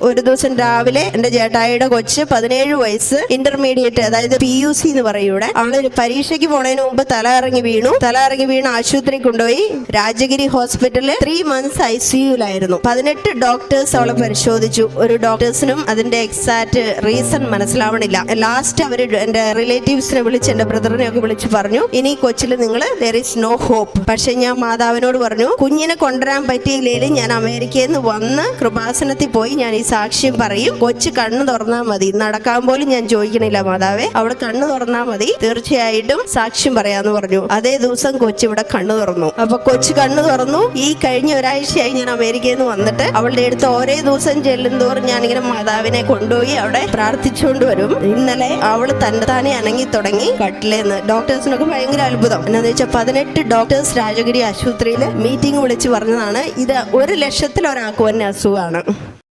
ഒരു ദിവസം രാവിലെ എന്റെ ചേട്ടായിയുടെ കൊച്ച് 17 വയസ്സ് ഇന്റർമീഡിയറ്റ്, അതായത് PUC എന്ന് പറയൂടെ, അവള് പരീക്ഷയ്ക്ക് പോണതിന് മുമ്പ് തല ഇറങ്ങി വീണ് ആശുപത്രി കൊണ്ടുപോയി. രാജഗിരി ഹോസ്പിറ്റലിൽ 3 months ICUലായിരുന്നു. 18 ഡോക്ടേഴ്സ് അവളെ പരിശോധിച്ചു. ഒരു ഡോക്ടേഴ്സിനും അതിന്റെ എക്സാക്ട് റീസൺ മനസ്സിലാവണില്ല. ലാസ്റ്റ് അവര് എന്റെ റിലേറ്റീവ്സിനെ വിളിച്ച്, എന്റെ ബ്രദറിനെ ഒക്കെ വിളിച്ച് പറഞ്ഞു, ഇനി കൊച്ചിൽ നിങ്ങൾ there is no hope. പക്ഷെ ഞാൻ മാതാവിനോട് പറഞ്ഞു, കുഞ്ഞിനെ കൊണ്ടുവരാൻ പറ്റിയില്ലെങ്കിൽ ഞാൻ അമേരിക്കയിൽ നിന്ന് വന്ന് കൃപാസനത്തിൽ പോയി ഞാൻ ഈ സാക്ഷ്യം പറയും. കൊച്ചു കണ്ണു തുറന്നാൽ മതി, നടക്കാൻ പോലും ഞാൻ ചോദിക്കണില്ല മാതാവേ, അവള് കണ്ണു തുറന്നാൽ മതി, തീർച്ചയായിട്ടും സാക്ഷ്യം പറയാന്ന് പറഞ്ഞു. അതേ ദിവസം കൊച്ചു ഇവിടെ കണ്ണു തുറന്നു. അപ്പൊ കൊച്ചു കണ്ണു തുറന്നു. ഈ കഴിഞ്ഞ ഒരാഴ്ചയായി ഞാൻ അമേരിക്കയിൽ നിന്ന് വന്നിട്ട് അവളുടെ അടുത്ത് ഓരോ ദിവസം ചെല്ലുന്തോറും ഞാനിങ്ങനെ മാതാവിനെ കൊണ്ടുപോയി അവിടെ പ്രാർത്ഥിച്ചുകൊണ്ട് വരും. ഇന്നലെ അവള് തന്നെത്താനെ അനങ്ങി തുടങ്ങി കട്ടിലേന്ന്. ഡോക്ടേഴ്സിനൊക്കെ ഭയങ്കര അത്ഭുതം. എന്നാന്ന് വെച്ചാൽ 18 ഡോക്ടേഴ്സ് രാജഗിരി ആശുപത്രിയിൽ മീറ്റിംഗ് വിളിച്ച് പറഞ്ഞതാണ്, ഇത് 1 ലക്ഷത്തിൽ ഒരാൾക്ക് തന്നെ അസുഖമാണ്.